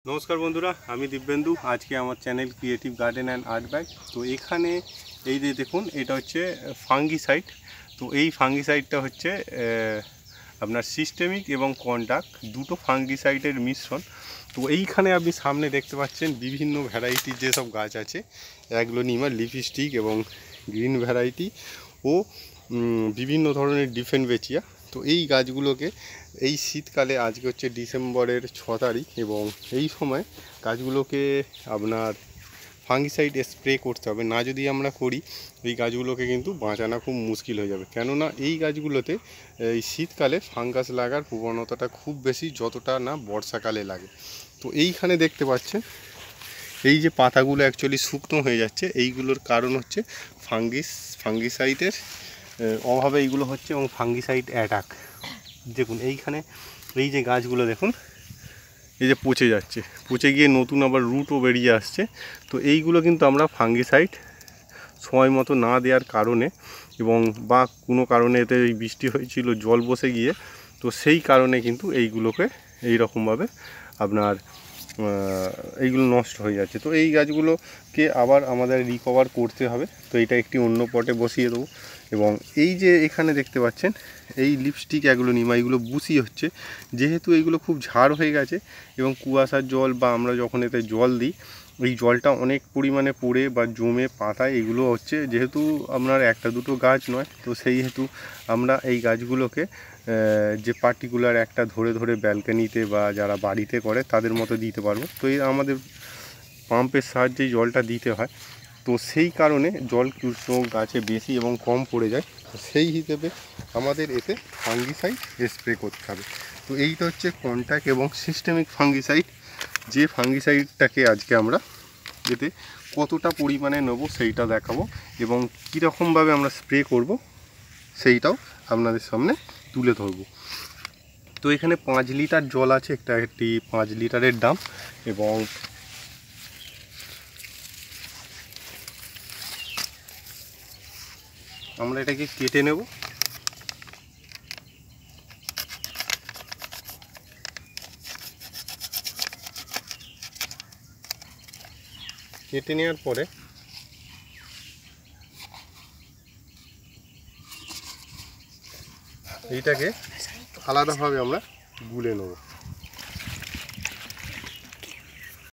নমস্কার বন্ধুরা, আমি দিব্যেন্দু। আজকে আমার channel creative garden and art bag. তো এখানে এই যে দেখুন, এটা হচ্ছে ফাঙ্গিসাইড। তো এই ফাঙ্গিসাইডটা হচ্ছে আপনার সিস্টেমিক এবং কন্টাক্ট দুটো ফাঙ্গিসাইডের মিশ্রণ। তো এইখানে আপনি সামনে দেখতে পাচ্ছেন বিভিন্ন ভ্যারাইটির যেসব গাছ আছে, অ্যাগ্লোনিমা, লিপস্টিক এবং গ্রিন ভ্যারাইটি ও বিভিন্ন ধরনের ডিফেনবেচিয়া। তো এই গাছগুলোকে এই শীতকালে, আজকে হচ্ছে ডিসেম্বরের 6 তারিখ, এবং এই সময় গাছগুলোকে আপনার ফাঙ্গিসাইড স্প্রে করতে হবে। না যদি আমরা করি, এই গাছগুলোকে কিন্তু বাঁচানো খুব মুশকিল হয়ে যাবে, কেননা এই গাছগুলোতে এই শীতকালে ফাঙ্গাস লাগার প্রবণতাটা খুব বেশি, যতটা না বর্ষাকালে লাগে। তো এইখানে দেখতে পাচ্ছেন এই যে পাতাগুলো অ্যাকচুয়ালি শুকনো হয়ে যাচ্ছে, এইগুলোর কারণ হচ্ছে ফাঙ্গিসাইডের অভাবে এইগুলো হচ্ছে, এবং ফাঙ্গিসাইড অ্যাটাক। দেখুন এইখানে এই যে গাছগুলো দেখুন, এই যে পচে যাচ্ছে, পচে গিয়ে নতুন আবার রুটও বেরিয়ে আসছে। তো এইগুলো কিন্তু আমরা ফাঙ্গিসাইড সময় মতো না দেওয়ার কারণে, এবং বা কোনো কারণে এতে এই বৃষ্টি হয়েছিল, জল বসে গিয়ে, তো সেই কারণে কিন্তু এইগুলোকে এই রকমভাবে আপনার এইগুলো নষ্ট হয়ে যাচ্ছে। তো এই গাছগুলোকে আবার আমাদের রিকভার করতে হবে। তো এটা একটি অন্য পটে বসিয়ে দেবো। এবং এই যে এখানে দেখতে পাচ্ছেন এই লিপস্টিক অ্যাগ্লোনিমা, এগুলো বুশি হচ্ছে, যেহেতু এইগুলো খুব ঝাড় হয়ে গেছে, এবং কুয়াশার জল বা আমরা যখন এতে জল দিই, এই জলটা অনেক পরিমাণে পড়ে বা জমে পাতায় এগুলো হচ্ছে, যেহেতু আপনার একটা দুটো গাছ নয়, তো সেই হেতু আমরা এই গাছগুলোকে যে পার্টিকুলার একটা ধরে ধরে ব্যালকনিতে বা যারা বাড়িতে করে তাদের মতো দিতে পারবো। তো এই আমাদের পাম্পের সাহায্যে জলটা দিতে হয়, তো সেই কারণে জল গাছে বেশি এবং কম পড়ে যায়। তো সেই হিসেবে আমাদের এতে ফাঙ্গিসাইড স্প্রে করতে হবে। তো এইটা হচ্ছে কন্ট্যাক্ট এবং সিস্টেমিক ফাঙ্গিসাইড। যে ফাঙ্গিসাইডটাকে আজকে আমরা এতে কতটা পরিমাণে নেব সেইটা দেখাবো, এবং কীরকমভাবে আমরা স্প্রে করব সেইটাও আপনাদের সামনে তুলে ধরবো। তো এখানে 5 লিটার জল আছে, একটি 5 লিটারের ড্রাম, এবং আমরা এটাকে কেটে নেব। কেটে নেওয়ার পরে এইটাকে আলাদাভাবে আমরা গুলে নেব।